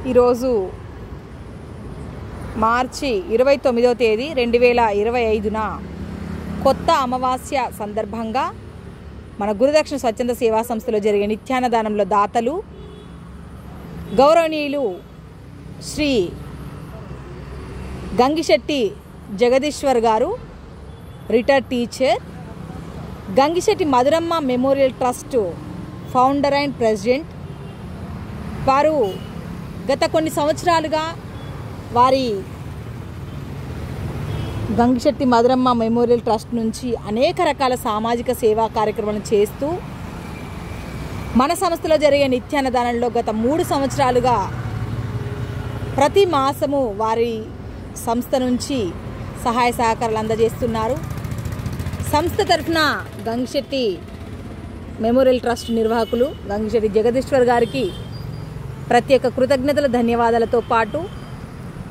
ఈరోజు మార్చి 29వ తేదీ 2025న కొత్త అమావాస్య సందర్భంగా మన గురుదక్షిణ స్వచ్ఛంద సేవా సంస్థలో జరిగే నిత్యాన్నదానంలో దాతలు గౌరవనీయులు శ్రీ గంగిశెట్టి జగదీశ్వర్ గారు, retired teacher, Gangisetti Madhuramma memorial trust founder and president. వారు గత కొన్ని సంవత్సరాలుగా వారి గంగిశెట్టి మధురమ్మ మెమోరియల్ ట్రస్ట్ నుంచి అనేక రకాల సామాజిక సేవా కార్యక్రమాలను చేస్తూ మన సంస్థలో జరిగే నిత్యాన్నదానంలో గత 3 సంవత్సరాలుగా ప్రతి మాసము వారి సంస్థ నుంచి సహాయ సహకారాలు అందజేస్తున్నారు. సంస్థ తరఫున గంగిశెట్టి మెమోరియల్ ట్రస్ట్ నిర్వాహకులు గంగిశెట్టి జగదీశ్వర్ గారికి ప్రత్యేక కృతజ్ఞతలు, ధన్యవాదాలతో పాటు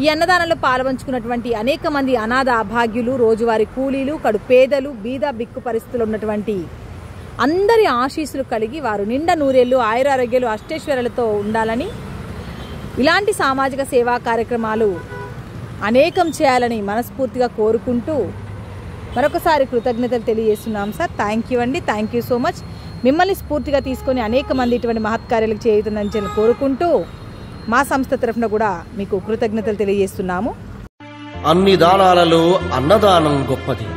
ఈ అన్నదానంలో పాల్పంచుకున్నటువంటి అనేక మంది అనాథ అభాగ్యులు, రోజువారీ కూలీలు, కడు పేదలు, బీద బిక్కు పరిస్థితులు ఉన్నటువంటి అందరి ఆశీస్సులు కలిగి వారు నిండా నూరేళ్లు ఆయురారోగ్యాలు అష్టైశ్వర్యాలతో ఉండాలని, ఇలాంటి సామాజిక సేవా కార్యక్రమాలు అనేకం చేయాలని మనస్ఫూర్తిగా కోరుకుంటూ మరొకసారి కృతజ్ఞతలు తెలియజేస్తున్నాం సార్. థ్యాంక్ యూ అండి. Thank you so much. మిమ్మల్ని స్ఫూర్తిగా తీసుకొని అనేక మంది ఇటువంటి మహత్కార్యాలకు చేయుతుందని కోరుకుంటూ మా సంస్థ తరఫున కూడా మీకు కృతజ్ఞతలు తెలియజేస్తున్నాము. అన్ని దానాలలో అన్నదానం గొప్పది.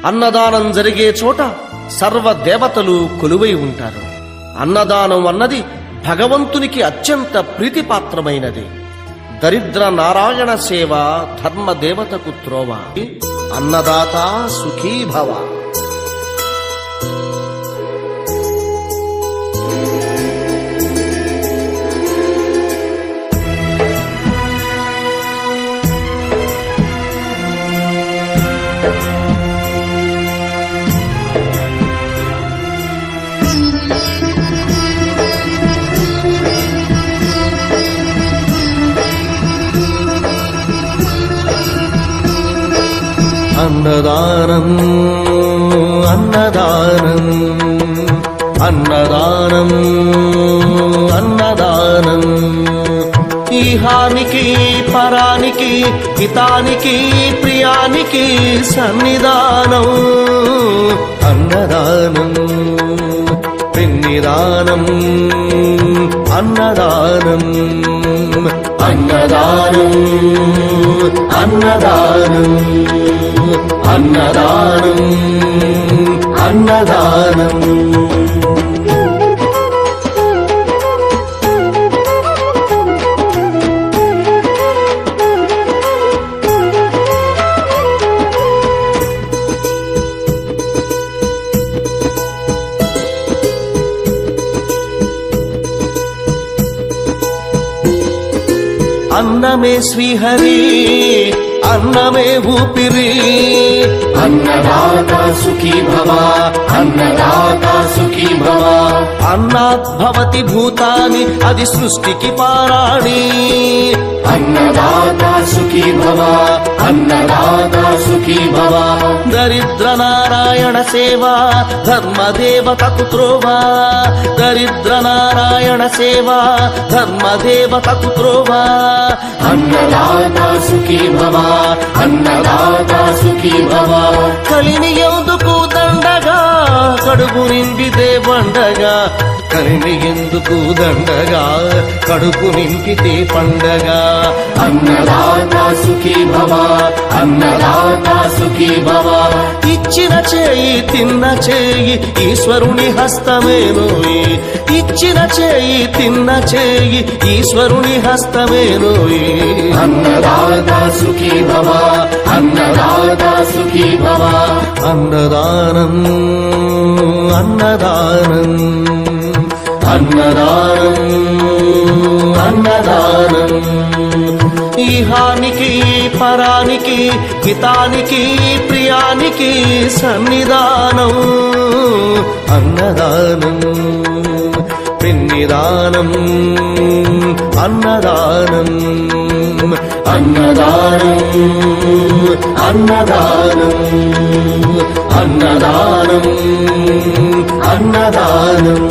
అన్నదానం జరిగే చోట సర్వ దేవతలు కొలువై ఉంటారు. అన్నదానం అన్నది భగవంతునికి అత్యంత ప్రీతిపాత్రమైనది. దరిద్ర నారాయణ సేవ ధర్మ దేవతకు త్రోవ. అన్నదాత సుఖీ భవ. అన్నదానం అన్నదానం అన్నదానం అన్నదానం ఈహానికి పరానికి హితానికి ప్రియానికి సన్నిధానం. అన్నదానం పిన్నిదానం అన్నదానం అన్నదానం అన్నదానం అన్నదానం అన్నదానం. అన్నమే శ్రీహరి, అన్నమే ఊపిరి. అన్నదాత సుఖీ భవ, అన్నదాత సుఖీ భవ. అన్నాద్భవతి భూతాని, అది సృష్టికి పారాణి. అన్నదాత సుఖీ భవ, అన్నదాత సుఖీ భవ. దరిద్ర నారాయణ సేవ ధర్మదేవతకు త్రోవ. దరిద్ర నారాయణ సేవ ధర్మదేవతకు త్రోవ. అన్నదాత సుఖీ భవ, అన్నదాత సుఖీ భవ. కలిని ఎందుకు దండగా, కడుపు నిండితే పండగా. కలిని ఎందుకు దండగా, కడుపు నింపితే పండగ. అన్నదాత సుఖీ భవ, అన్నదాత సుఖీ భవ. ఇచ్చిన చేయి తిన్న చేయి ఈశ్వరుని హస్తమేనోయి. ఇచ్చిన చేయి తిన్న చేయి ఈశ్వరుని హస్తమేనోయి. అన్నదాత సుఖీ భవ, అన్నదాత సుఖీ భవ. అన్నదానం అన్నదానం అన్నదానం అన్నదానం ఈహానికి పరానికి హితానికి ప్రియానికి సన్నిధానం. అన్నదానం పిన్నిదానం అన్నదానం అన్నదానం అన్నదానం అన్నదానం అన్నదానం.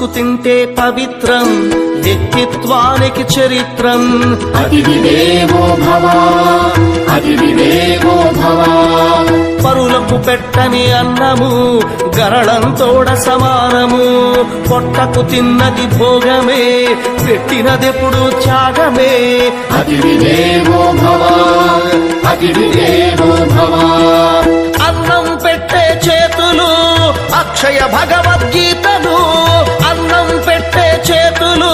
పంచుకు తింటే పవిత్రం, వ్యక్తిత్వానికి చరిత్రం. అతిథి దేవో భవ, అతిథి దేవో భవ. పరులకు పెట్టని అన్నము గరళంతోడ సమానము. పొట్టకు తిన్నది భోగమే, పెట్టినదెప్పుడు త్యాగమే. అతిథి దేవో భవ, అతిథి దేవో భవ. అన్నం పెట్టే చేతులు అక్షయ భగవద్గీతలు, అన్నం పెట్టే చేతులు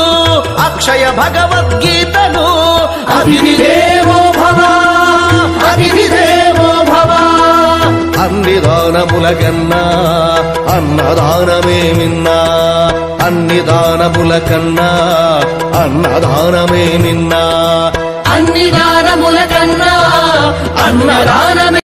అక్షయ భగవద్గీతలు. అతిథి దేవో భవ, అతిథి దేవో భవ. అన్ని దానముల కన్నా అన్నదానమే మిన్నా, అన్ని దానముల కన్నా అన్నదానమే మిన్నా. అన్ని దానముల కన్నా అన్నదానమే